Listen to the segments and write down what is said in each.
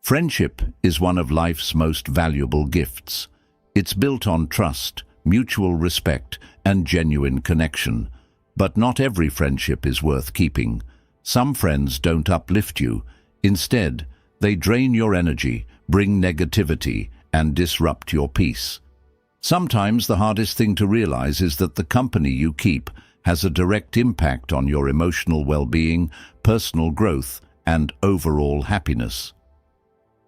Friendship is one of life's most valuable gifts. It's built on trust, mutual respect, and genuine connection. But not every friendship is worth keeping. Some friends don't uplift you. Instead, they drain your energy, bring negativity, and disrupt your peace. Sometimes the hardest thing to realize is that the company you keep has a direct impact on your emotional well-being, personal growth, and overall happiness.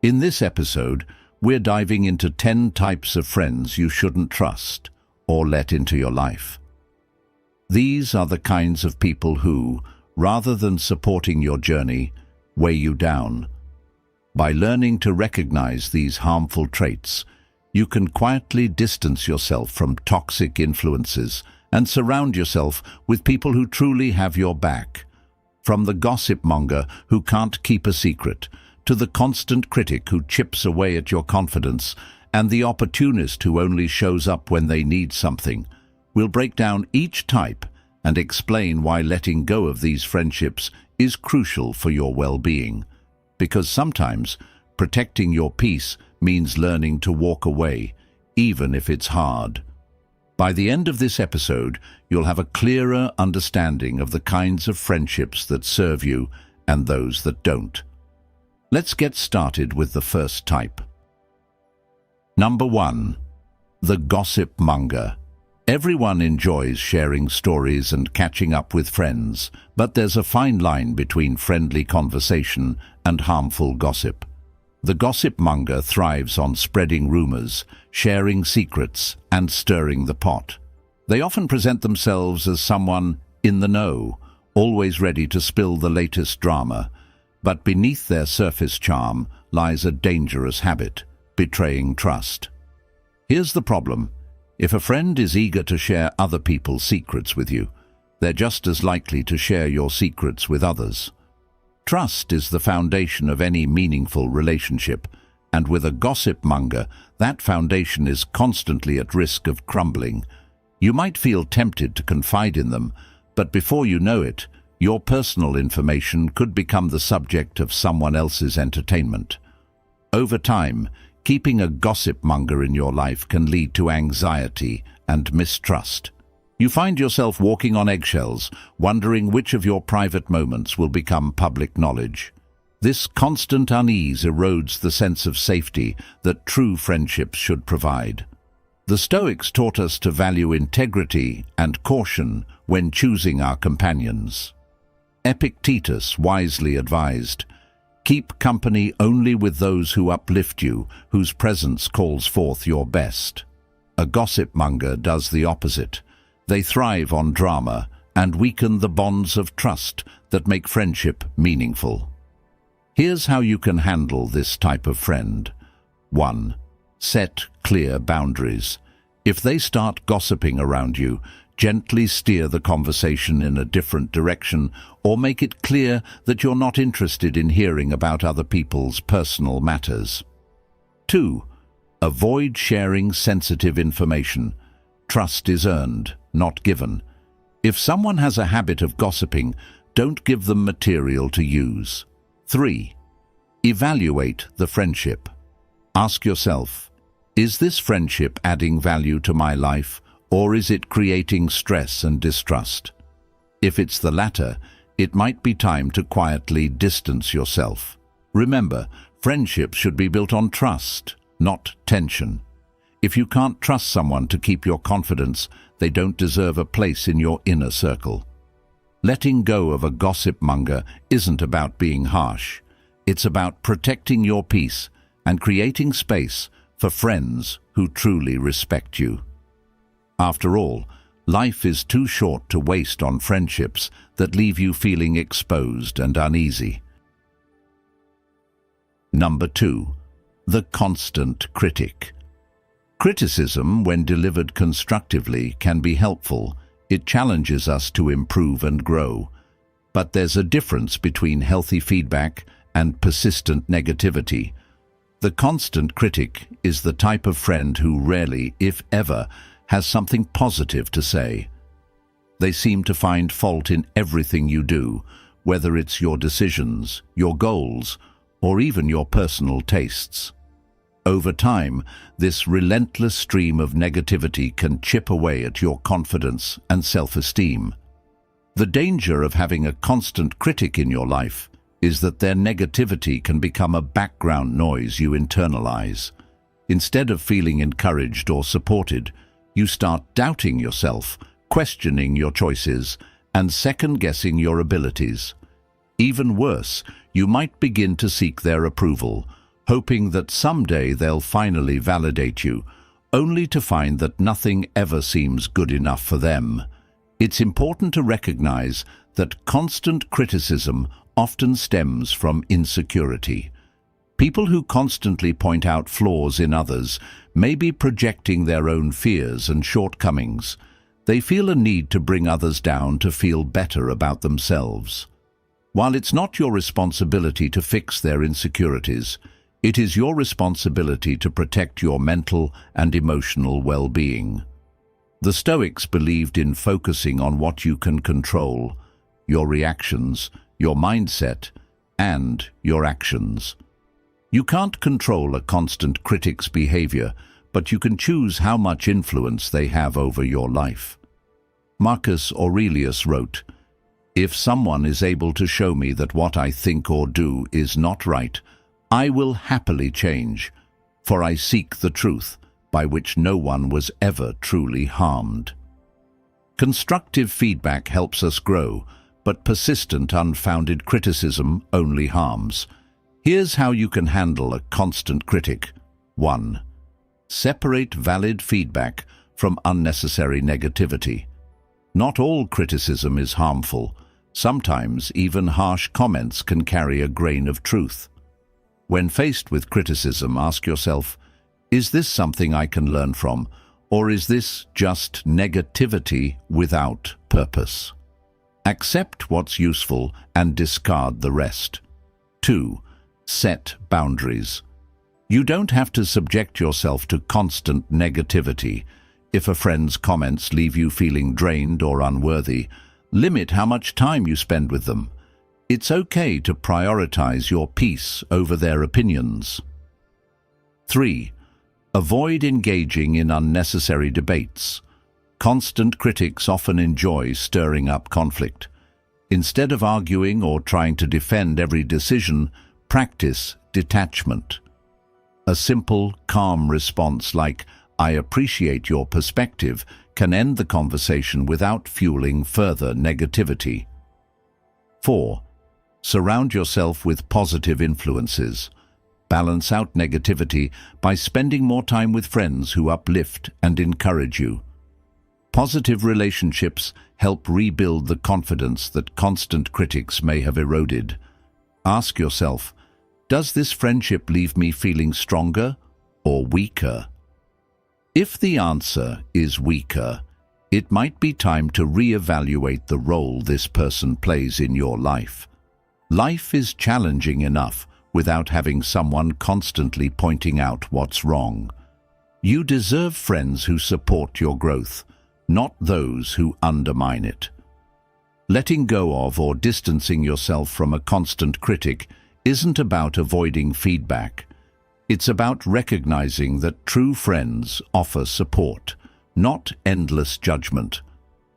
In this episode, we're diving into 10 types of friends you shouldn't trust or let into your life. These are the kinds of people who, rather than supporting your journey, weigh you down. By learning to recognize these harmful traits, you can quietly distance yourself from toxic influences and surround yourself with people who truly have your back. From the gossip monger who can't keep a secret, to the constant critic who chips away at your confidence, and the opportunist who only shows up when they need something, we'll break down each type and explain why letting go of these friendships is crucial for your well-being. Because sometimes protecting your peace means learning to walk away, even if it's hard. By the end of this episode, you'll have a clearer understanding of the kinds of friendships that serve you and those that don't. Let's get started with the first type. Number 1. The gossip monger. Everyone enjoys sharing stories and catching up with friends, but there's a fine line between friendly conversation and harmful gossip. The gossip monger thrives on spreading rumors, sharing secrets, and stirring the pot. They often present themselves as someone in the know, always ready to spill the latest drama. But beneath their surface charm lies a dangerous habit: betraying trust. Here's the problem. If a friend is eager to share other people's secrets with you, they're just as likely to share your secrets with others. Trust is the foundation of any meaningful relationship, and with a gossip monger, that foundation is constantly at risk of crumbling. You might feel tempted to confide in them, but before you know it, your personal information could become the subject of someone else's entertainment. Over time, keeping a gossip monger in your life can lead to anxiety and mistrust. You find yourself walking on eggshells, wondering which of your private moments will become public knowledge. This constant unease erodes the sense of safety that true friendships should provide. The Stoics taught us to value integrity and caution when choosing our companions. Epictetus wisely advised, "Keep company only with those who uplift you, whose presence calls forth your best." A gossip monger does the opposite. They thrive on drama and weaken the bonds of trust that make friendship meaningful. Here's how you can handle this type of friend. 1. Set clear boundaries. If they start gossiping around you, gently steer the conversation in a different direction, or make it clear that you're not interested in hearing about other people's personal matters. 2. Avoid sharing sensitive information. Trust is earned, not given. If someone has a habit of gossiping, don't give them material to use. 3. Evaluate the friendship. Ask yourself, is this friendship adding value to my life, or is it creating stress and distrust? If it's the latter, it might be time to quietly distance yourself. Remember, friendships should be built on trust, not tension. If you can't trust someone to keep your confidence, they don't deserve a place in your inner circle. Letting go of a gossip monger isn't about being harsh. It's about protecting your peace and creating space for friends who truly respect you. After all, life is too short to waste on friendships that leave you feeling exposed and uneasy. Number 2. The constant critic. Criticism, when delivered constructively, can be helpful. It challenges us to improve and grow. But there's a difference between healthy feedback and persistent negativity. The constant critic is the type of friend who rarely, if ever, has something positive to say. They seem to find fault in everything you do, whether it's your decisions, your goals, or even your personal tastes. Over time, this relentless stream of negativity can chip away at your confidence and self-esteem. The danger of having a constant critic in your life is that their negativity can become a background noise you internalize. Instead of feeling encouraged or supported, you start doubting yourself, questioning your choices, and second-guessing your abilities. Even worse, you might begin to seek their approval, hoping that someday they'll finally validate you, only to find that nothing ever seems good enough for them. It's important to recognize that constant criticism often stems from insecurity. People who constantly point out flaws in others may be projecting their own fears and shortcomings. They feel a need to bring others down to feel better about themselves. While it's not your responsibility to fix their insecurities, it is your responsibility to protect your mental and emotional well-being. The Stoics believed in focusing on what you can control: your reactions, your mindset, and your actions. You can't control a constant critic's behavior, but you can choose how much influence they have over your life. Marcus Aurelius wrote, "If someone is able to show me that what I think or do is not right, I will happily change, for I seek the truth, by which no one was ever truly harmed." Constructive feedback helps us grow, but persistent, unfounded criticism only harms. Here's how you can handle a constant critic. 1. Separate valid feedback from unnecessary negativity. Not all criticism is harmful. Sometimes even harsh comments can carry a grain of truth. When faced with criticism, ask yourself, is this something I can learn from, or is this just negativity without purpose? Accept what's useful and discard the rest. 2. Set boundaries. You don't have to subject yourself to constant negativity. If a friend's comments leave you feeling drained or unworthy, limit how much time you spend with them. It's okay to prioritize your peace over their opinions. 3. Avoid engaging in unnecessary debates. Constant critics often enjoy stirring up conflict. Instead of arguing or trying to defend every decision, practice detachment. A simple, calm response like, "I appreciate your perspective," can end the conversation without fueling further negativity. 4. Surround yourself with positive influences. Balance out negativity by spending more time with friends who uplift and encourage you. Positive relationships help rebuild the confidence that constant critics may have eroded. Ask yourself, does this friendship leave me feeling stronger or weaker? If the answer is weaker, it might be time to reevaluate the role this person plays in your life. Life is challenging enough without having someone constantly pointing out what's wrong. You deserve friends who support your growth, not those who undermine it. Letting go of or distancing yourself from a constant critic isn't about avoiding feedback. It's about recognizing that true friends offer support, not endless judgment.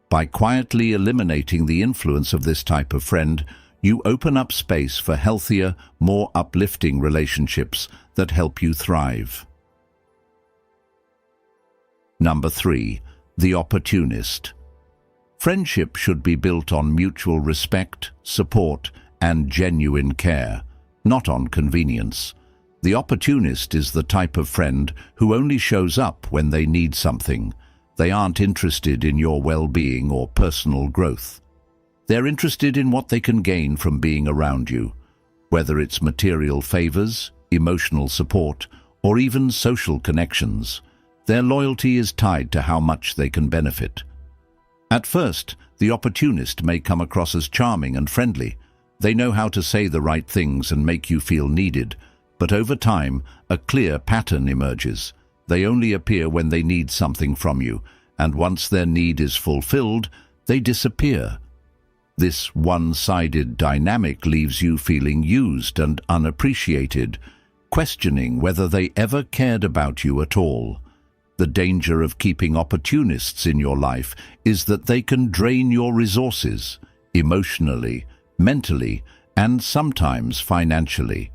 By quietly eliminating the influence of this type of friend, you open up space for healthier, more uplifting relationships that help you thrive. Number 3. The opportunist. Friendship should be built on mutual respect, support, and genuine care, not on convenience. The opportunist is the type of friend who only shows up when they need something. They aren't interested in your well-being or personal growth. They're interested in what they can gain from being around you, whether it's material favors, emotional support, or even social connections. Their loyalty is tied to how much they can benefit. At first, the opportunist may come across as charming and friendly. They know how to say the right things and make you feel needed, but over time, a clear pattern emerges. They only appear when they need something from you, and once their need is fulfilled, they disappear. This one-sided dynamic leaves you feeling used and unappreciated, questioning whether they ever cared about you at all. The danger of keeping opportunists in your life is that they can drain your resources, emotionally, mentally, and sometimes financially.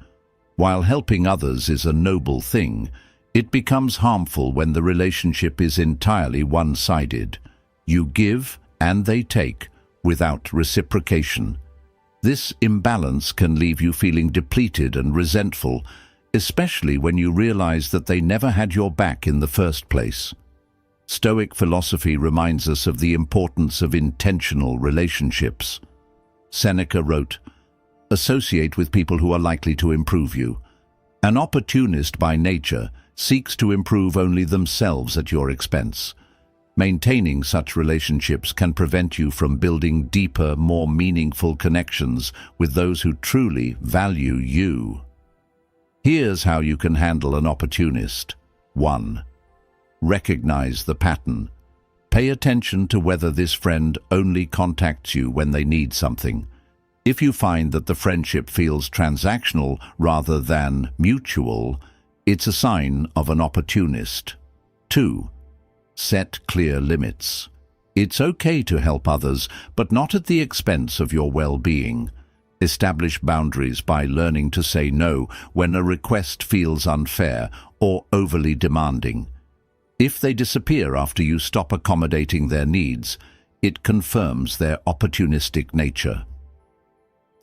While helping others is a noble thing, it becomes harmful when the relationship is entirely one-sided. You give and they take, without reciprocation. This imbalance can leave you feeling depleted and resentful, especially when you realize that they never had your back in the first place. Stoic philosophy reminds us of the importance of intentional relationships. Seneca wrote, "Associate with people who are likely to improve you. An opportunist by nature seeks to improve only themselves at your expense. Maintaining such relationships can prevent you from building deeper, more meaningful connections with those who truly value you." Here's how you can handle an opportunist. 1. Recognize the pattern. Pay attention to whether this friend only contacts you when they need something. If you find that the friendship feels transactional rather than mutual, it's a sign of an opportunist. 2. Set clear limits. It's okay to help others, but not at the expense of your well-being. Establish boundaries by learning to say no when a request feels unfair or overly demanding. If they disappear after you stop accommodating their needs, it confirms their opportunistic nature.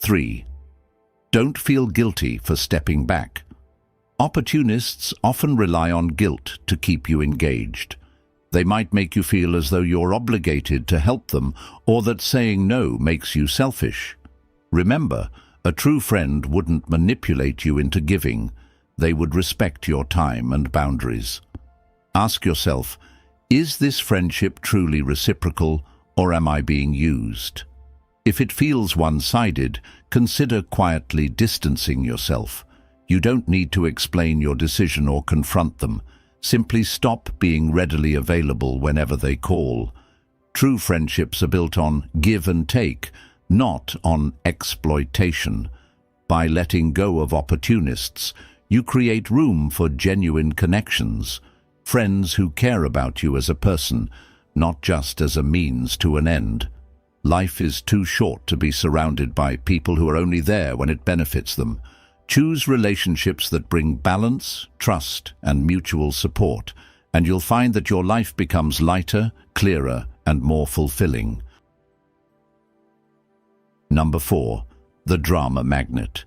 3. Don't feel guilty for stepping back. Opportunists often rely on guilt to keep you engaged. They might make you feel as though you're obligated to help them or that saying no makes you selfish. Remember, a true friend wouldn't manipulate you into giving. They would respect your time and boundaries. Ask yourself, is this friendship truly reciprocal, or am I being used? If it feels one-sided, consider quietly distancing yourself. You don't need to explain your decision or confront them. Simply stop being readily available whenever they call. True friendships are built on give and take, not on exploitation. By letting go of opportunists, you create room for genuine connections, friends who care about you as a person, not just as a means to an end. Life is too short to be surrounded by people who are only there when it benefits them. Choose relationships that bring balance, trust, and mutual support, and you'll find that your life becomes lighter, clearer, and more fulfilling. Number 4. The drama magnet.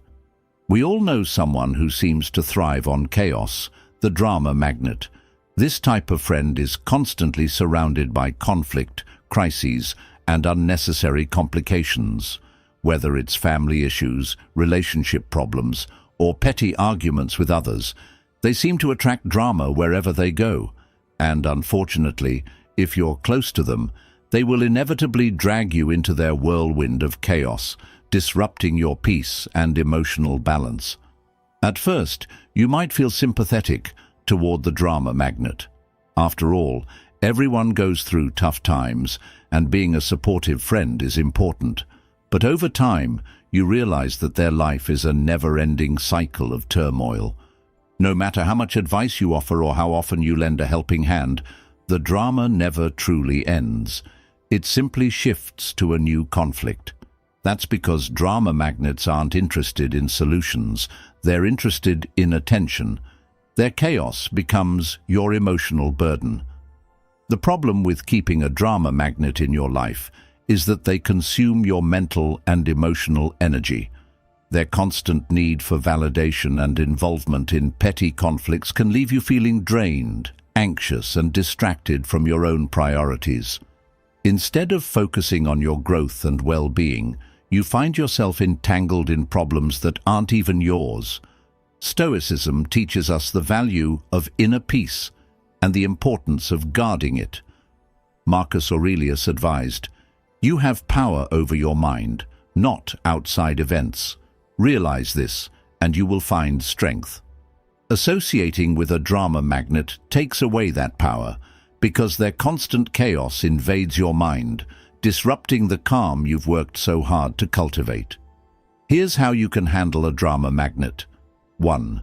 We all know someone who seems to thrive on chaos, the drama magnet. This type of friend is constantly surrounded by conflict, crises, and unnecessary complications. Whether it's family issues, relationship problems, or petty arguments with others, they seem to attract drama wherever they go. And unfortunately, if you're close to them, they will inevitably drag you into their whirlwind of chaos, disrupting your peace and emotional balance. At first, you might feel sympathetic toward the drama magnet. After all, everyone goes through tough times, and being a supportive friend is important. But over time, you realize that their life is a never-ending cycle of turmoil. No matter how much advice you offer or how often you lend a helping hand, the drama never truly ends. It simply shifts to a new conflict. That's because drama magnets aren't interested in solutions. They're interested in attention. Their chaos becomes your emotional burden. The problem with keeping a drama magnet in your life is that they consume your mental and emotional energy. Their constant need for validation and involvement in petty conflicts can leave you feeling drained, anxious, and distracted from your own priorities. Instead of focusing on your growth and well-being, you find yourself entangled in problems that aren't even yours. Stoicism teaches us the value of inner peace and the importance of guarding it. Marcus Aurelius advised, "You have power over your mind, not outside events. Realize this, and you will find strength." Associating with a drama magnet takes away that power, because their constant chaos invades your mind, disrupting the calm you've worked so hard to cultivate. Here's how you can handle a drama magnet. 1.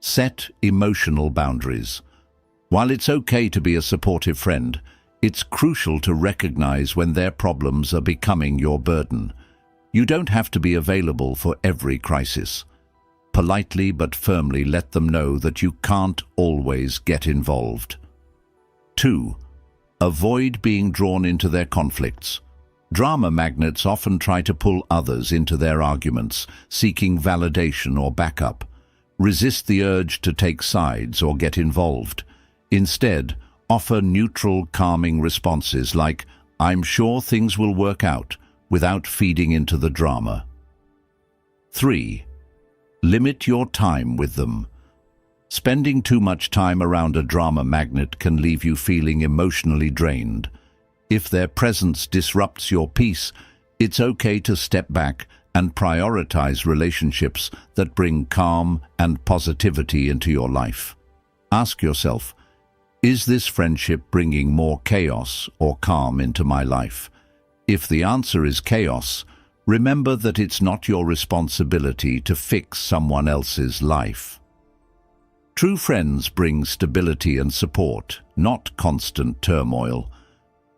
Set emotional boundaries. While it's okay to be a supportive friend, it's crucial to recognize when their problems are becoming your burden. You don't have to be available for every crisis. Politely but firmly let them know that you can't always get involved. 2. Avoid being drawn into their conflicts. Drama magnets often try to pull others into their arguments, seeking validation or backup. Resist the urge to take sides or get involved. Instead, offer neutral, calming responses like, "I'm sure things will work out," without feeding into the drama. 3. Limit your time with them. Spending too much time around a drama magnet can leave you feeling emotionally drained. If their presence disrupts your peace, it's okay to step back and prioritize relationships that bring calm and positivity into your life. Ask yourself, is this friendship bringing more chaos or calm into my life? If the answer is chaos, remember that it's not your responsibility to fix someone else's life. True friends bring stability and support, not constant turmoil.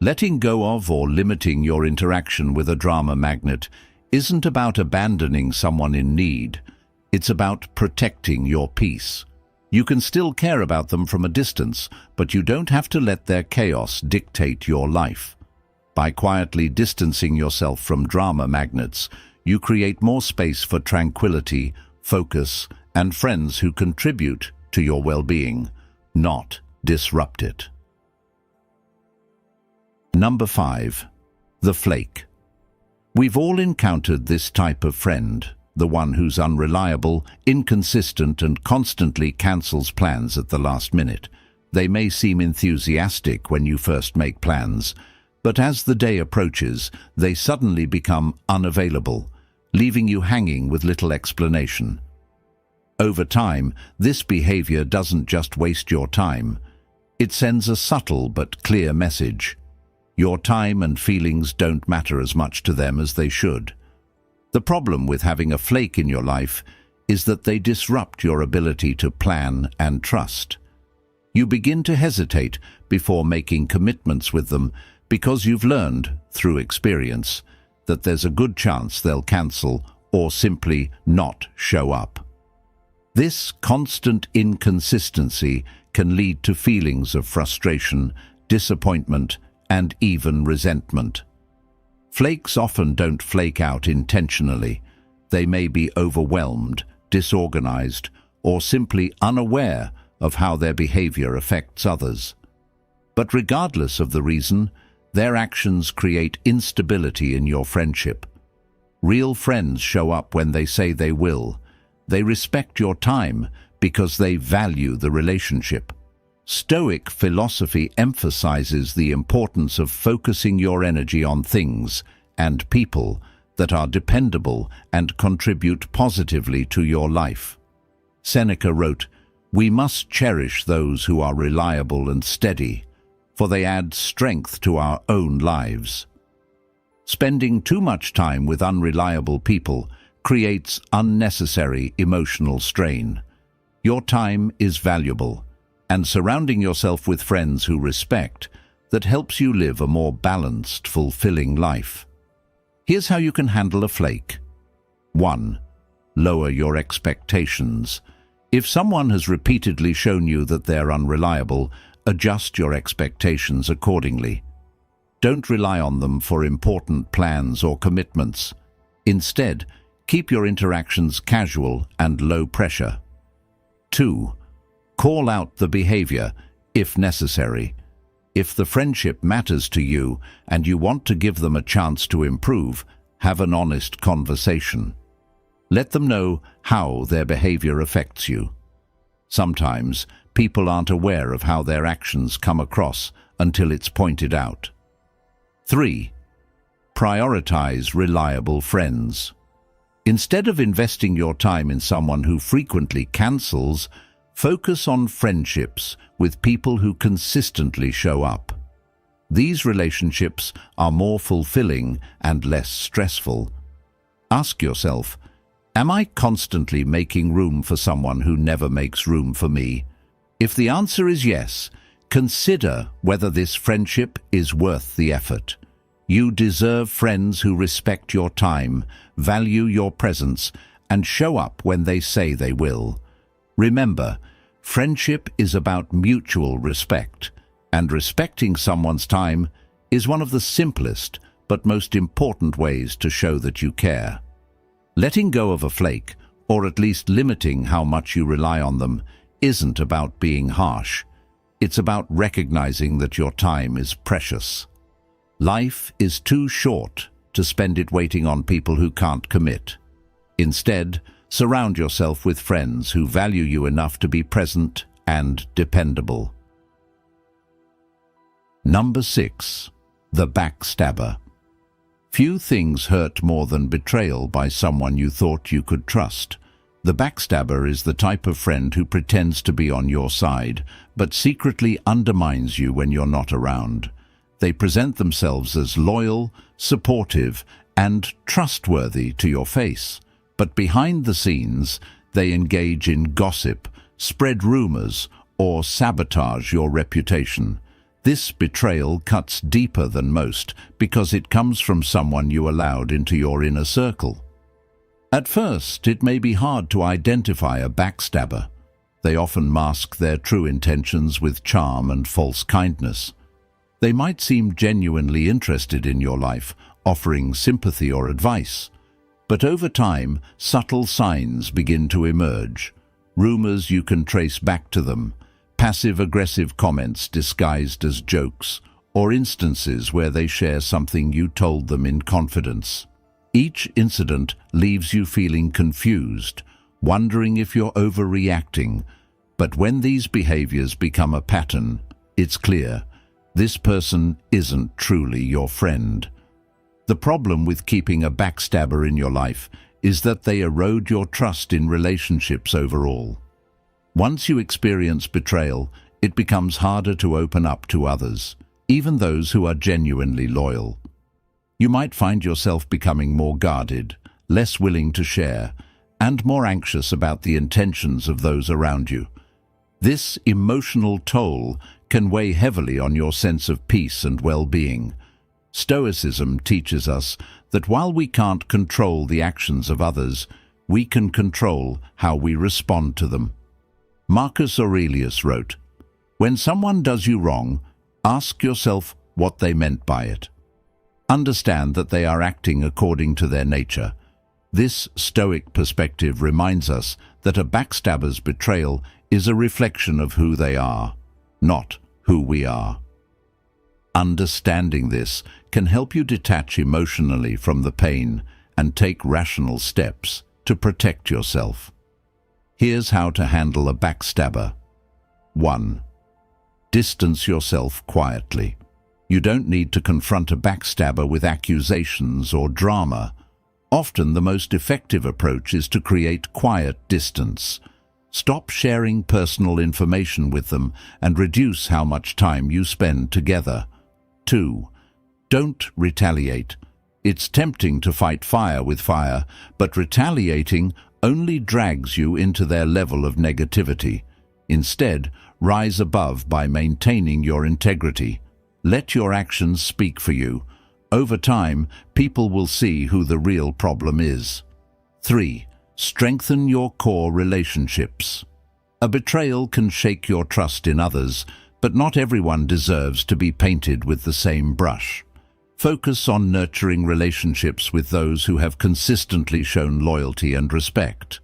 Letting go of or limiting your interaction with a drama magnet isn't about abandoning someone in need. It's about protecting your peace. You can still care about them from a distance, but you don't have to let their chaos dictate your life. By quietly distancing yourself from drama magnets, you create more space for tranquility, focus, and friends who contribute to your well-being, not disrupt it. Number 5. The flake. We've all encountered this type of friend, the one who's unreliable, inconsistent, and constantly cancels plans at the last minute. They may seem enthusiastic when you first make plans, but as the day approaches, they suddenly become unavailable, leaving you hanging with little explanation. Over time, this behavior doesn't just waste your time. It sends a subtle but clear message. Your time and feelings don't matter as much to them as they should. The problem with having a flake in your life is that they disrupt your ability to plan and trust. You begin to hesitate before making commitments with them because you've learned, through experience, that there's a good chance they'll cancel or simply not show up. This constant inconsistency can lead to feelings of frustration, disappointment, and even resentment. Flakes often don't flake out intentionally. They may be overwhelmed, disorganized, or simply unaware of how their behavior affects others. But regardless of the reason, their actions create instability in your friendship. Real friends show up when they say they will. They respect your time because they value the relationship. Stoic philosophy emphasizes the importance of focusing your energy on things and people that are dependable and contribute positively to your life. Seneca wrote, "We must cherish those who are reliable and steady, for they add strength to our own lives." Spending too much time with unreliable people creates unnecessary emotional strain. Your time is valuable, and surrounding yourself with friends who respect that helps you live a more balanced, fulfilling life. Here's how you can handle a flake. 1. Lower your expectations. If someone has repeatedly shown you that they're unreliable, adjust your expectations accordingly. Don't rely on them for important plans or commitments. Instead, keep your interactions casual and low pressure. 2. Call out the behavior, if necessary. If the friendship matters to you and you want to give them a chance to improve, have an honest conversation. Let them know how their behavior affects you. Sometimes, people aren't aware of how their actions come across until it's pointed out. 3. Prioritize reliable friends. Instead of investing your time in someone who frequently cancels, focus on friendships with people who consistently show up. These relationships are more fulfilling and less stressful. Ask yourself, am I constantly making room for someone who never makes room for me? If the answer is yes, consider whether this friendship is worth the effort. You deserve friends who respect your time, value your presence, and show up when they say they will. Remember, friendship is about mutual respect, and respecting someone's time is one of the simplest but most important ways to show that you care. Letting go of a flake, or at least limiting how much you rely on them, isn't about being harsh. It's about recognizing that your time is precious. Life is too short to spend it waiting on people who can't commit. Instead, surround yourself with friends who value you enough to be present and dependable. Number 6. The backstabber. Few things hurt more than betrayal by someone you thought you could trust. The backstabber is the type of friend who pretends to be on your side, but secretly undermines you when you're not around. They present themselves as loyal, supportive, and trustworthy to your face. But behind the scenes, they engage in gossip, spread rumors, or sabotage your reputation. This betrayal cuts deeper than most because it comes from someone you allowed into your inner circle. At first, it may be hard to identify a backstabber. They often mask their true intentions with charm and false kindness. They might seem genuinely interested in your life, offering sympathy or advice. But over time, subtle signs begin to emerge. Rumors you can trace back to them, passive-aggressive comments disguised as jokes, or instances where they share something you told them in confidence. Each incident leaves you feeling confused, wondering if you're overreacting. But when these behaviors become a pattern, it's clear this person isn't truly your friend. The problem with keeping a backstabber in your life is that they erode your trust in relationships overall. Once you experience betrayal, it becomes harder to open up to others, even those who are genuinely loyal. You might find yourself becoming more guarded, less willing to share, and more anxious about the intentions of those around you. This emotional toll can weigh heavily on your sense of peace and well-being. Stoicism teaches us that while we can't control the actions of others, we can control how we respond to them. Marcus Aurelius wrote, "When someone does you wrong, ask yourself what they meant by it. Understand that they are acting according to their nature." This Stoic perspective reminds us that a backstabber's betrayal is a reflection of who they are, not who we are. Understanding this can help you detach emotionally from the pain and take rational steps to protect yourself. Here's how to handle a backstabber. 1. Distance yourself quietly. You don't need to confront a backstabber with accusations or drama. Often the most effective approach is to create quiet distance. Stop sharing personal information with them and reduce how much time you spend together. 2. Don't retaliate. It's tempting to fight fire with fire, but retaliating only drags you into their level of negativity. Instead, rise above by maintaining your integrity. Let your actions speak for you. Over time, people will see who the real problem is. 3. Strengthen your core relationships. A betrayal can shake your trust in others, but not everyone deserves to be painted with the same brush. Focus on nurturing relationships with those who have consistently shown loyalty and respect.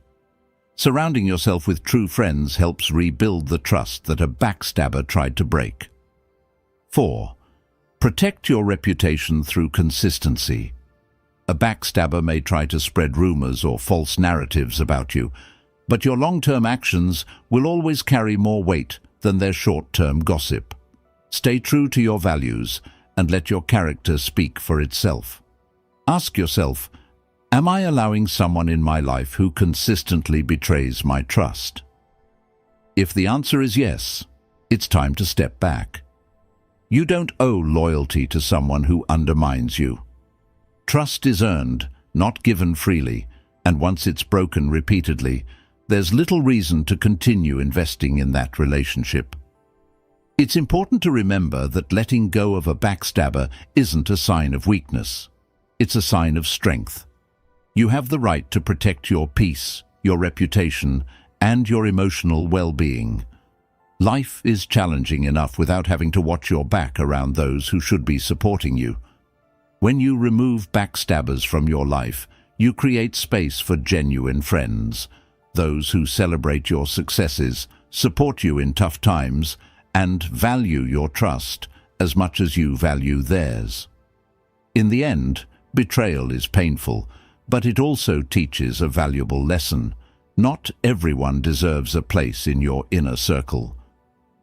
Surrounding yourself with true friends helps rebuild the trust that a backstabber tried to break. 4. Protect your reputation through consistency. A backstabber may try to spread rumors or false narratives about you, but your long-term actions will always carry more weight than their short-term gossip. Stay true to your values and let your character speak for itself. Ask yourself, am I allowing someone in my life who consistently betrays my trust? If the answer is yes, it's time to step back. You don't owe loyalty to someone who undermines you. Trust is earned, not given freely, and once it's broken repeatedly, there's little reason to continue investing in that relationship. It's important to remember that letting go of a backstabber isn't a sign of weakness. It's a sign of strength. You have the right to protect your peace, your reputation, and your emotional well-being. Life is challenging enough without having to watch your back around those who should be supporting you. When you remove backstabbers from your life, you create space for genuine friends, those who celebrate your successes, support you in tough times, and value your trust as much as you value theirs. In the end, betrayal is painful, but it also teaches a valuable lesson. Not everyone deserves a place in your inner circle.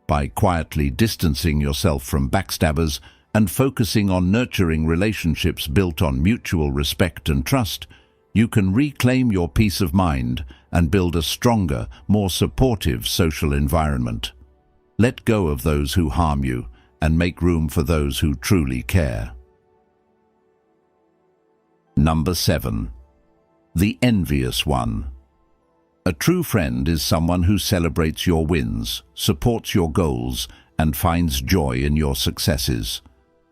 By quietly distancing yourself from backstabbers and focusing on nurturing relationships built on mutual respect and trust, you can reclaim your peace of mind and build a stronger, more supportive social environment. Let go of those who harm you and make room for those who truly care. Number 7. The envious one. A true friend is someone who celebrates your wins, supports your goals, and finds joy in your successes.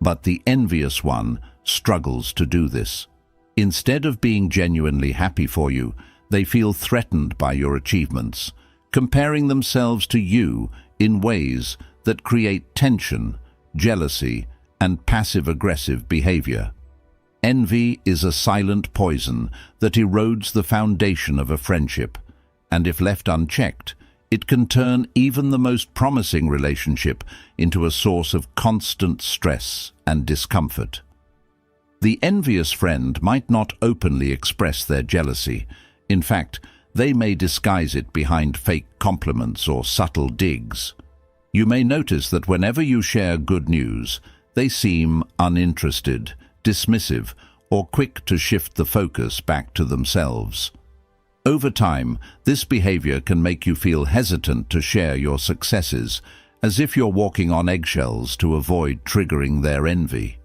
But the envious one struggles to do this. Instead of being genuinely happy for you, they feel threatened by your achievements, comparing themselves to you in ways that create tension, jealousy, and passive-aggressive behavior. Envy is a silent poison that erodes the foundation of a friendship, and if left unchecked, it can turn even the most promising relationship into a source of constant stress and discomfort. The envious friend might not openly express their jealousy. In fact, they may disguise it behind fake compliments or subtle digs. You may notice that whenever you share good news, they seem uninterested, dismissive, or quick to shift the focus back to themselves. Over time, this behavior can make you feel hesitant to share your successes, as if you're walking on eggshells to avoid triggering their envy.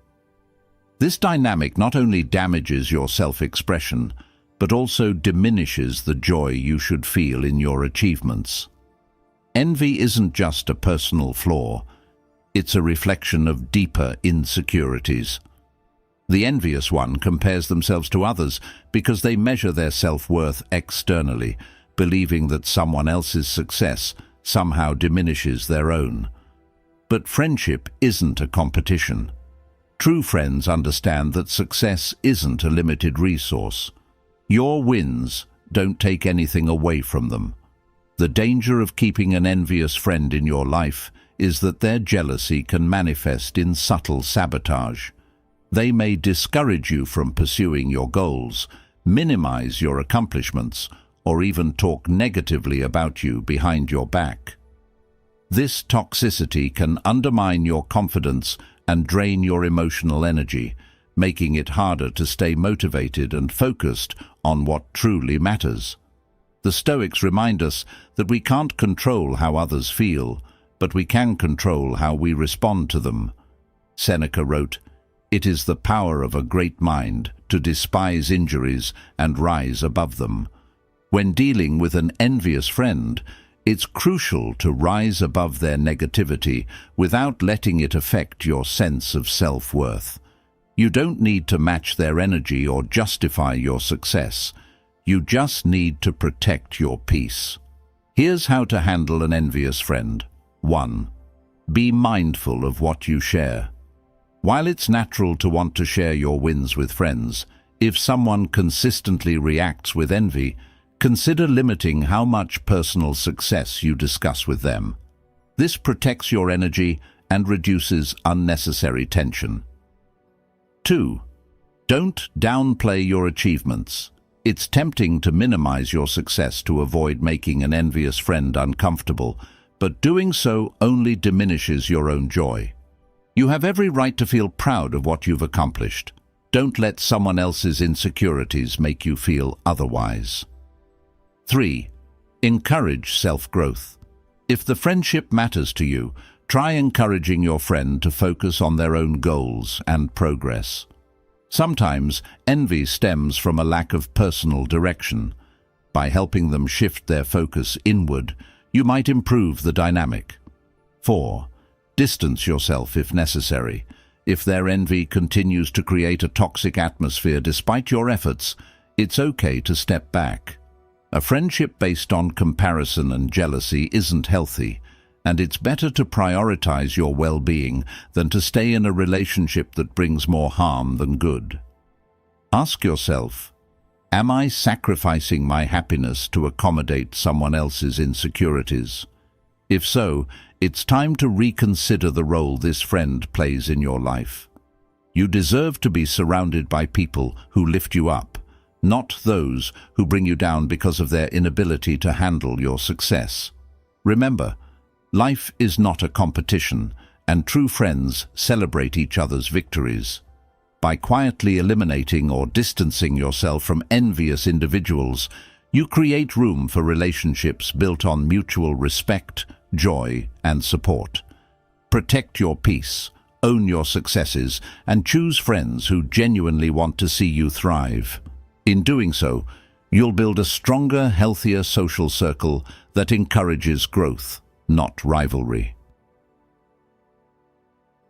This dynamic not only damages your self-expression, but also diminishes the joy you should feel in your achievements. Envy isn't just a personal flaw, it's a reflection of deeper insecurities. The envious one compares themselves to others because they measure their self-worth externally, believing that someone else's success somehow diminishes their own. But friendship isn't a competition. True friends understand that success isn't a limited resource. Your wins don't take anything away from them. The danger of keeping an envious friend in your life is that their jealousy can manifest in subtle sabotage. They may discourage you from pursuing your goals, minimize your accomplishments, or even talk negatively about you behind your back. This toxicity can undermine your confidence and drain your emotional energy, making it harder to stay motivated and focused on what truly matters. The Stoics remind us that we can't control how others feel, but we can control how we respond to them. Seneca wrote, "It is the power of a great mind to despise injuries and rise above them." When dealing with an envious friend, it's crucial to rise above their negativity without letting it affect your sense of self-worth. You don't need to match their energy or justify your success. You just need to protect your peace. Here's how to handle an envious friend. 1. Be mindful of what you share. While it's natural to want to share your wins with friends, if someone consistently reacts with envy, consider limiting how much personal success you discuss with them. This protects your energy and reduces unnecessary tension. 2. Don't downplay your achievements. It's tempting to minimize your success to avoid making an envious friend uncomfortable, but doing so only diminishes your own joy. You have every right to feel proud of what you've accomplished. Don't let someone else's insecurities make you feel otherwise. 3. Encourage self-growth. If the friendship matters to you, Try encouraging your friend to focus on their own goals and progress. Sometimes envy stems from a lack of personal direction. By helping them shift their focus inward, you might improve the dynamic. 4. Distance yourself if necessary. If their envy continues to create a toxic atmosphere despite your efforts, it's okay to step back. A friendship based on comparison and jealousy isn't healthy, and it's better to prioritize your well-being than to stay in a relationship that brings more harm than good. Ask yourself, am I sacrificing my happiness to accommodate someone else's insecurities? If so, it's time to reconsider the role this friend plays in your life. You deserve to be surrounded by people who lift you up, not those who bring you down because of their inability to handle your success. Remember, life is not a competition, and true friends celebrate each other's victories. By quietly eliminating or distancing yourself from envious individuals, you create room for relationships built on mutual respect, joy, and support. Protect your peace, own your successes, and choose friends who genuinely want to see you thrive. In doing so, you'll build a stronger, healthier social circle that encourages growth, not rivalry.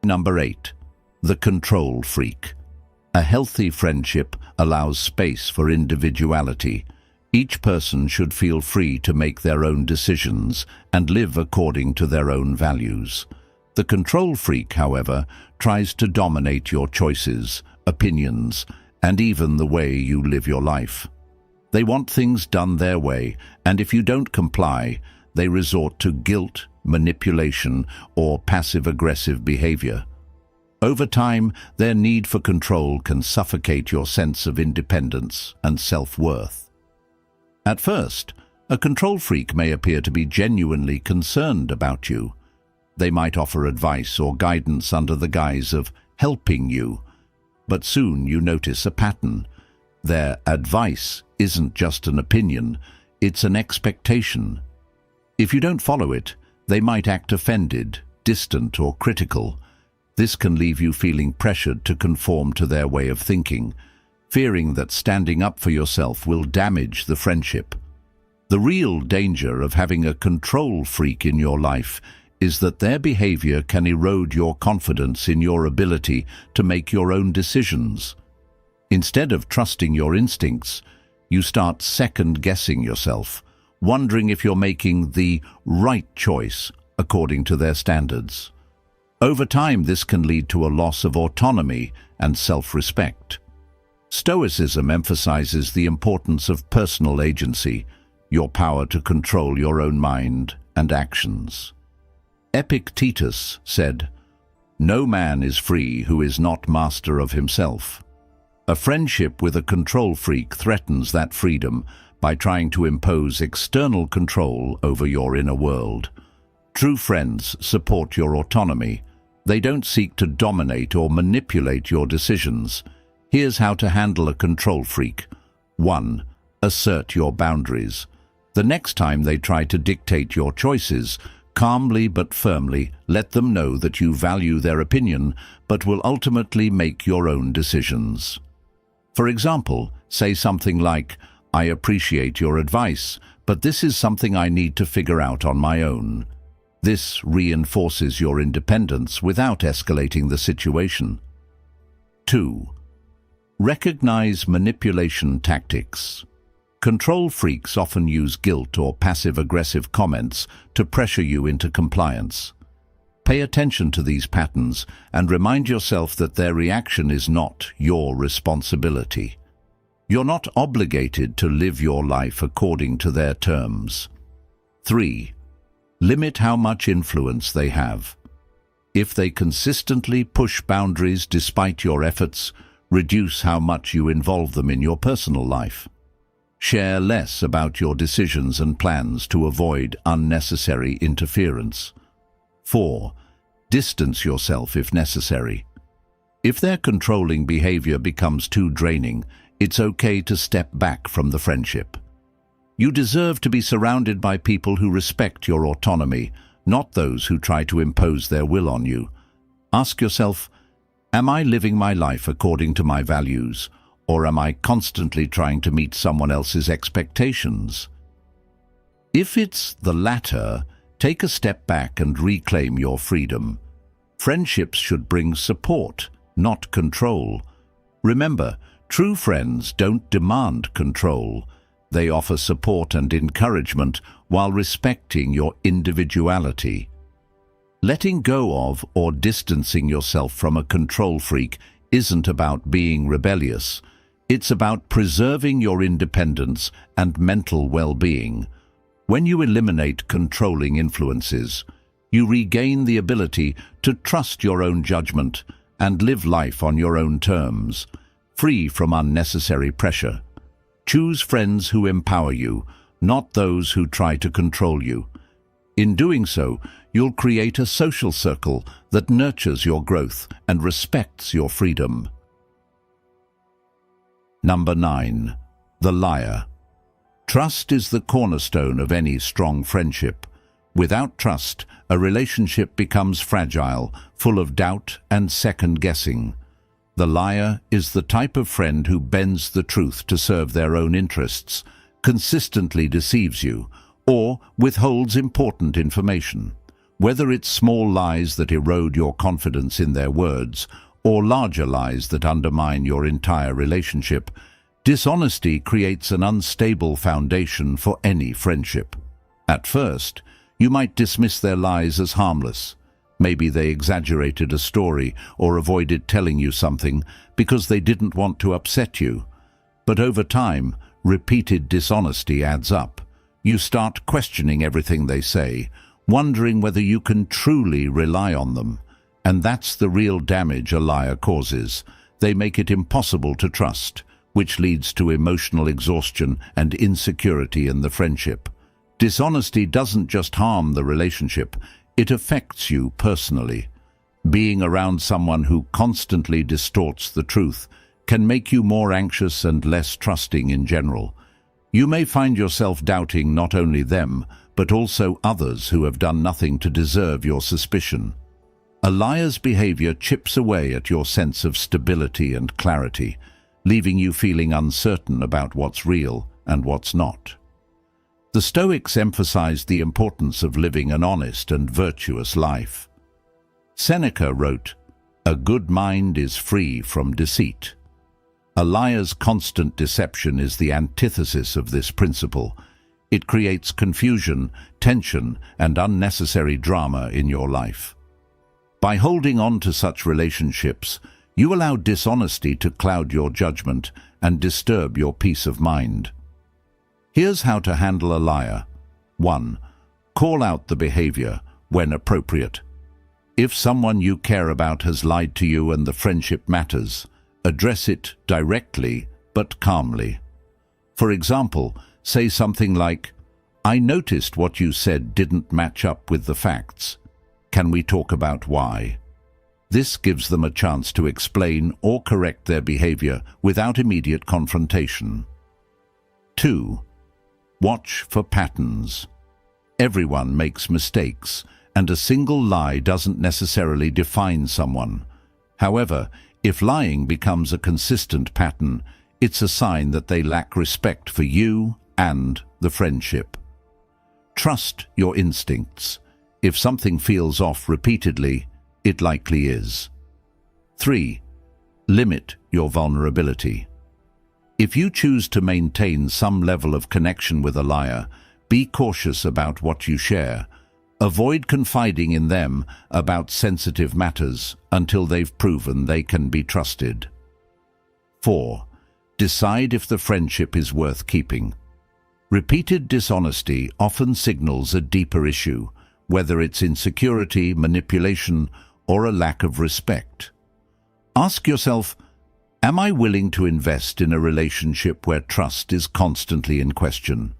Number 8. The control freak. A healthy friendship allows space for individuality. Each person should feel free to make their own decisions and live according to their own values. The control freak, however, tries to dominate your choices, opinions, and even the way you live your life. They want things done their way, and if you don't comply, they resort to guilt, manipulation, or passive-aggressive behavior. Over time, their need for control can suffocate your sense of independence and self-worth. At first, a control freak may appear to be genuinely concerned about you. They might offer advice or guidance under the guise of helping you, but soon you notice a pattern. Their advice isn't just an opinion, it's an expectation. If you don't follow it, they might act offended, distant, or critical. This can leave you feeling pressured to conform to their way of thinking, fearing that standing up for yourself will damage the friendship. The real danger of having a control freak in your life is that their behavior can erode your confidence in your ability to make your own decisions. Instead of trusting your instincts, you start second-guessing yourself, wondering if you're making the right choice according to their standards. Over time, this can lead to a loss of autonomy and self-respect. Stoicism emphasizes the importance of personal agency, your power to control your own mind and actions. Epictetus said, "No man is free who is not master of himself." A friendship with a control freak threatens that freedom by trying to impose external control over your inner world. True friends support your autonomy. They don't seek to dominate or manipulate your decisions. Here's how to handle a control freak. 1. Assert your boundaries. The next time they try to dictate your choices, calmly but firmly let them know that you value their opinion but will ultimately make your own decisions. For example, say something like, "I appreciate your advice, but this is something I need to figure out on my own." This reinforces your independence without escalating the situation. 2. Recognize manipulation tactics. Control freaks often use guilt or passive-aggressive comments to pressure you into compliance. Pay attention to these patterns and remind yourself that their reaction is not your responsibility. You're not obligated to live your life according to their terms. 3. Limit how much influence they have. If they consistently push boundaries despite your efforts, reduce how much you involve them in your personal life. Share less about your decisions and plans to avoid unnecessary interference. 4. Distance yourself if necessary. If their controlling behavior becomes too draining, it's okay to step back from the friendship. You deserve to be surrounded by people who respect your autonomy, not those who try to impose their will on you. Ask yourself, am I living my life according to my values, or am I constantly trying to meet someone else's expectations? If it's the latter, take a step back and reclaim your freedom. Friendships should bring support, not control. Remember, true friends don't demand control. They offer support and encouragement while respecting your individuality. Letting go of or distancing yourself from a control freak isn't about being rebellious. It's about preserving your independence and mental well-being. When you eliminate controlling influences, you regain the ability to trust your own judgment and live life on your own terms, free from unnecessary pressure. Choose friends who empower you, not those who try to control you. In doing so, you'll create a social circle that nurtures your growth and respects your freedom. Number 9. The liar. Trust is the cornerstone of any strong friendship. Without trust, a relationship becomes fragile, full of doubt and second-guessing. The liar is the type of friend who bends the truth to serve their own interests, consistently deceives you, or withholds important information. Whether it's small lies that erode your confidence in their words, or larger lies that undermine your entire relationship, dishonesty creates an unstable foundation for any friendship. At first, you might dismiss their lies as harmless. Maybe they exaggerated a story or avoided telling you something because they didn't want to upset you. But over time, repeated dishonesty adds up. You start questioning everything they say, wondering whether you can truly rely on them. And that's the real damage a liar causes. They make it impossible to trust, which leads to emotional exhaustion and insecurity in the friendship. Dishonesty doesn't just harm the relationship, it affects you personally. Being around someone who constantly distorts the truth can make you more anxious and less trusting in general. You may find yourself doubting not only them, but also others who have done nothing to deserve your suspicion. A liar's behavior chips away at your sense of stability and clarity, leaving you feeling uncertain about what's real and what's not. The Stoics emphasized the importance of living an honest and virtuous life. Seneca wrote, "A good mind is free from deceit." A liar's constant deception is the antithesis of this principle. It creates confusion, tension, and unnecessary drama in your life. By holding on to such relationships, you allow dishonesty to cloud your judgment and disturb your peace of mind. Here's how to handle a liar. 1. Call out the behavior when appropriate. If someone you care about has lied to you and the friendship matters, address it directly but calmly. For example, say something like, "I noticed what you said didn't match up with the facts. Can we talk about why?" This gives them a chance to explain or correct their behavior without immediate confrontation. 2. Watch for patterns. Everyone makes mistakes, and a single lie doesn't necessarily define someone. However, if lying becomes a consistent pattern, it's a sign that they lack respect for you and the friendship. Trust your instincts. If something feels off repeatedly, it likely is. 3. Limit your vulnerability. If you choose to maintain some level of connection with a liar, be cautious about what you share. Avoid confiding in them about sensitive matters until they've proven they can be trusted. 4. Decide if the friendship is worth keeping. Repeated dishonesty often signals a deeper issue, whether it's insecurity, manipulation, or a lack of respect. Ask yourself, am I willing to invest in a relationship where trust is constantly in question?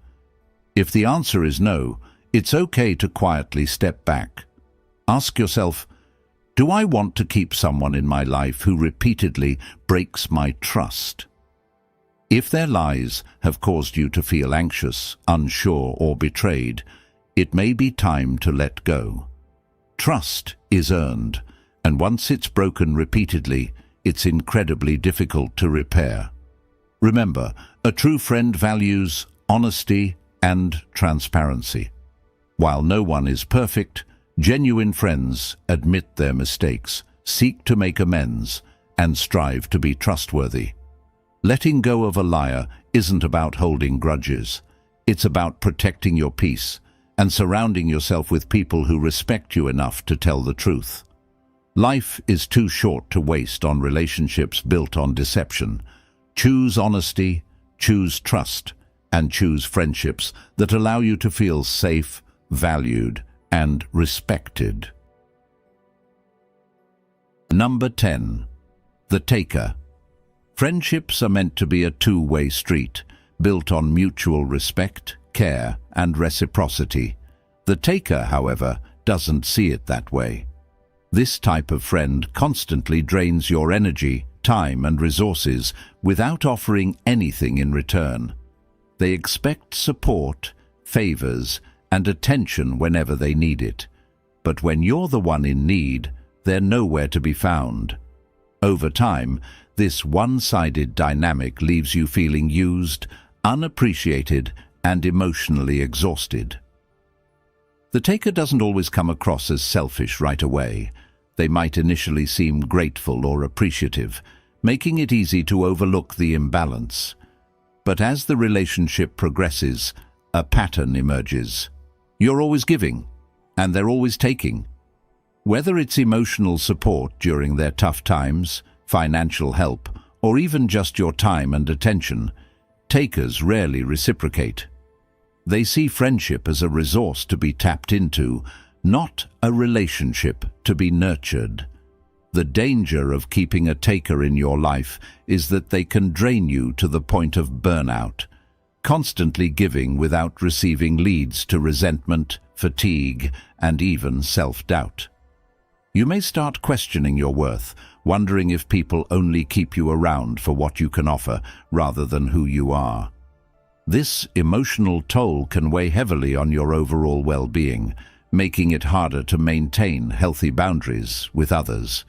If the answer is no, it's okay to quietly step back. Ask yourself, do I want to keep someone in my life who repeatedly breaks my trust? If their lies have caused you to feel anxious, unsure, or betrayed, it may be time to let go. Trust is earned, and once it's broken repeatedly, it's incredibly difficult to repair. Remember, a true friend values honesty and transparency. While no one is perfect, genuine friends admit their mistakes, seek to make amends, and strive to be trustworthy. Letting go of a liar isn't about holding grudges. It's about protecting your peace and surrounding yourself with people who respect you enough to tell the truth. Life is too short to waste on relationships built on deception. Choose honesty, choose trust, and choose friendships that allow you to feel safe, valued, and respected. Number 10. The Taker. Friendships are meant to be a two-way street, built on mutual respect, care, and reciprocity. The taker, however, doesn't see it that way. This type of friend constantly drains your energy, time, and resources without offering anything in return. They expect support, favors, and attention whenever they need it. But when you're the one in need, they're nowhere to be found. Over time, this one-sided dynamic leaves you feeling used, unappreciated, and emotionally exhausted. The taker doesn't always come across as selfish right away. They might initially seem grateful or appreciative, making it easy to overlook the imbalance. But as the relationship progresses, a pattern emerges. You're always giving, and they're always taking. Whether it's emotional support during their tough times, financial help, or even just your time and attention, takers rarely reciprocate. They see friendship as a resource to be tapped into, not a relationship to be nurtured. The danger of keeping a taker in your life is that they can drain you to the point of burnout. Constantly giving without receiving leads to resentment, fatigue, and even self-doubt. You may start questioning your worth, wondering if people only keep you around for what you can offer rather than who you are. This emotional toll can weigh heavily on your overall well-being, making it harder to maintain healthy boundaries with others.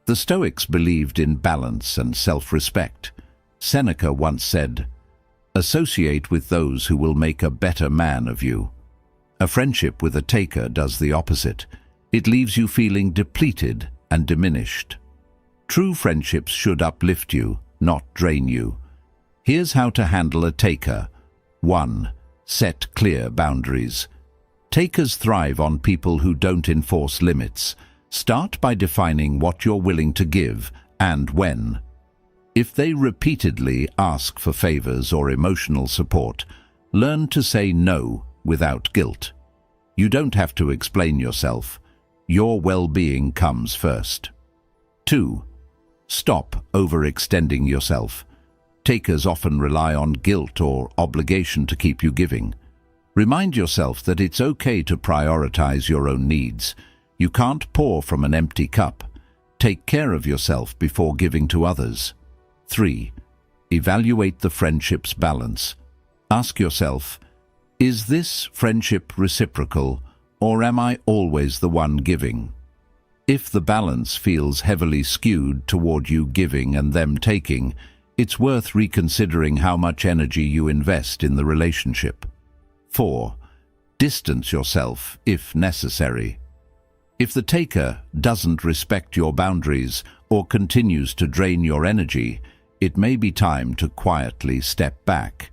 The Stoics believed in balance and self-respect. Seneca once said, "Associate with those who will make a better man of you." A friendship with a taker does the opposite. It leaves you feeling depleted and diminished. True friendships should uplift you, not drain you. Here's how to handle a taker. 1. Set clear boundaries. Takers thrive on people who don't enforce limits. Start by defining what you're willing to give and when. If they repeatedly ask for favors or emotional support, learn to say no without guilt. You don't have to explain yourself. Your well-being comes first. 2. Stop overextending yourself. Takers often rely on guilt or obligation to keep you giving. Remind yourself that it's okay to prioritize your own needs. You can't pour from an empty cup. Take care of yourself before giving to others. 3. Evaluate the friendship's balance. Ask yourself, is this friendship reciprocal, or am I always the one giving? If the balance feels heavily skewed toward you giving and them taking, it's worth reconsidering how much energy you invest in the relationship. 4. Distance yourself if necessary. If the taker doesn't respect your boundaries or continues to drain your energy, it may be time to quietly step back.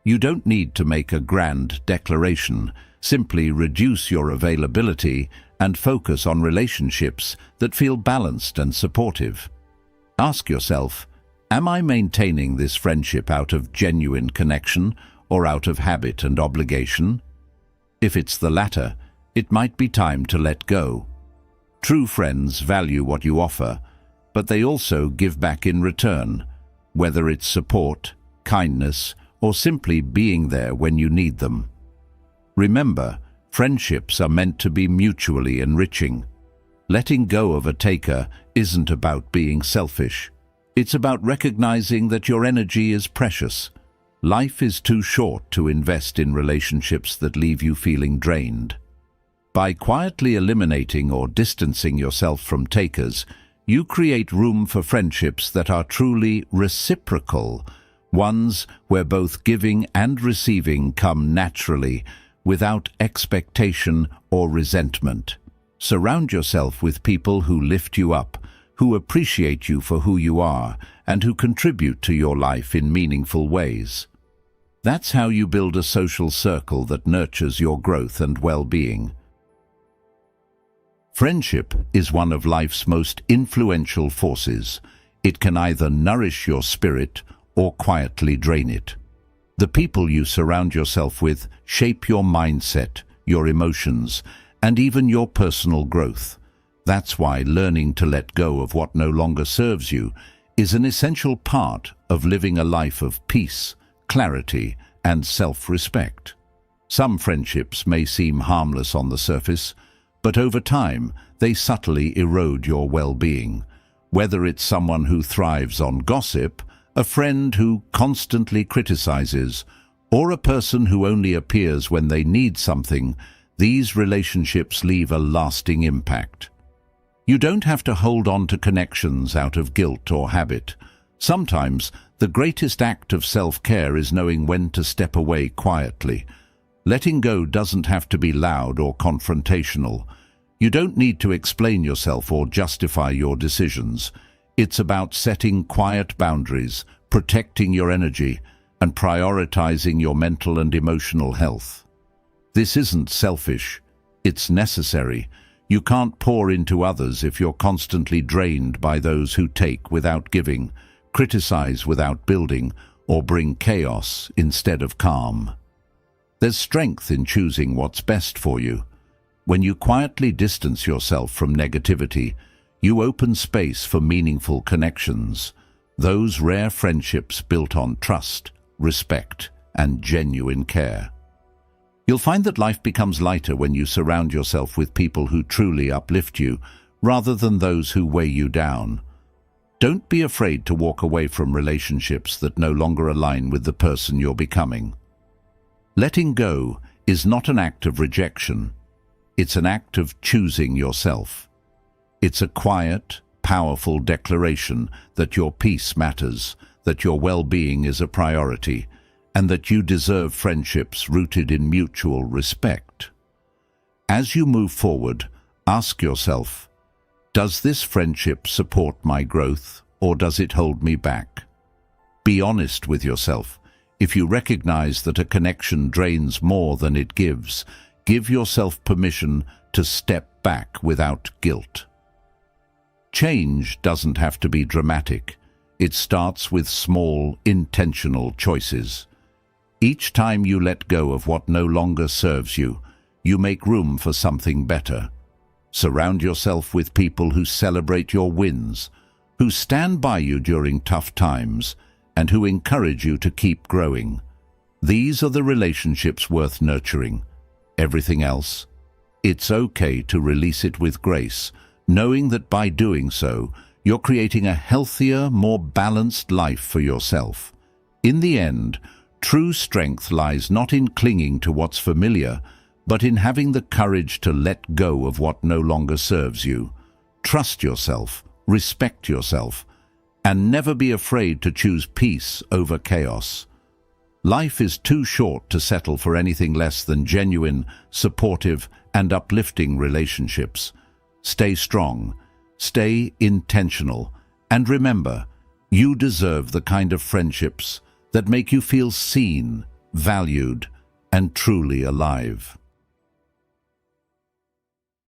You don't need to make a grand declaration. Simply reduce your availability and focus on relationships that feel balanced and supportive. Ask yourself, am I maintaining this friendship out of genuine connection or out of habit and obligation? If it's the latter, it might be time to let go. True friends value what you offer, but they also give back in return, whether it's support, kindness, or simply being there when you need them. Remember, friendships are meant to be mutually enriching. Letting go of a taker isn't about being selfish. It's about recognizing that your energy is precious. Life is too short to invest in relationships that leave you feeling drained. By quietly eliminating or distancing yourself from takers, you create room for friendships that are truly reciprocal, ones where both giving and receiving come naturally, without expectation or resentment. Surround yourself with people who lift you up, who appreciate you for who you are, and who contribute to your life in meaningful ways. That's how you build a social circle that nurtures your growth and well-being. Friendship is one of life's most influential forces. It can either nourish your spirit or quietly drain it. The people you surround yourself with shape your mindset, your emotions, and even your personal growth. That's why learning to let go of what no longer serves you is an essential part of living a life of peace, clarity, and self-respect. Some friendships may seem harmless on the surface, but over time they subtly erode your well-being. Whether it's someone who thrives on gossip, a friend who constantly criticizes, or a person who only appears when they need something, these relationships leave a lasting impact. You don't have to hold on to connections out of guilt or habit. Sometimes the greatest act of self-care is knowing when to step away quietly. Letting go doesn't have to be loud or confrontational. You don't need to explain yourself or justify your decisions. It's about setting quiet boundaries, protecting your energy, and prioritizing your mental and emotional health. This isn't selfish, it's necessary. You can't pour into others if you're constantly drained by those who take without giving, criticize without building, or bring chaos instead of calm. There's strength in choosing what's best for you. When you quietly distance yourself from negativity, you open space for meaningful connections, those rare friendships built on trust, respect, and genuine care. You'll find that life becomes lighter when you surround yourself with people who truly uplift you, rather than those who weigh you down. Don't be afraid to walk away from relationships that no longer align with the person you're becoming. Letting go is not an act of rejection. It's an act of choosing yourself. It's a quiet, powerful declaration that your peace matters, that your well-being is a priority, and that you deserve friendships rooted in mutual respect. As you move forward, ask yourself, does this friendship support my growth, or does it hold me back? Be honest with yourself. If you recognize that a connection drains more than it gives, give yourself permission to step back without guilt. Change doesn't have to be dramatic. It starts with small, intentional choices. Each time you let go of what no longer serves you, you make room for something better. Surround yourself with people who celebrate your wins, who stand by you during tough times, and who encourage you to keep growing. These are the relationships worth nurturing. Everything else, it's okay to release it with grace, knowing that by doing so, you're creating a healthier, more balanced life for yourself. In the end, true strength lies not in clinging to what's familiar, but in having the courage to let go of what no longer serves you. Trust yourself, respect yourself, and never be afraid to choose peace over chaos. Life is too short to settle for anything less than genuine, supportive, and uplifting relationships. Stay strong, stay intentional, and remember, you deserve the kind of friendships that make you feel seen, valued, and truly alive.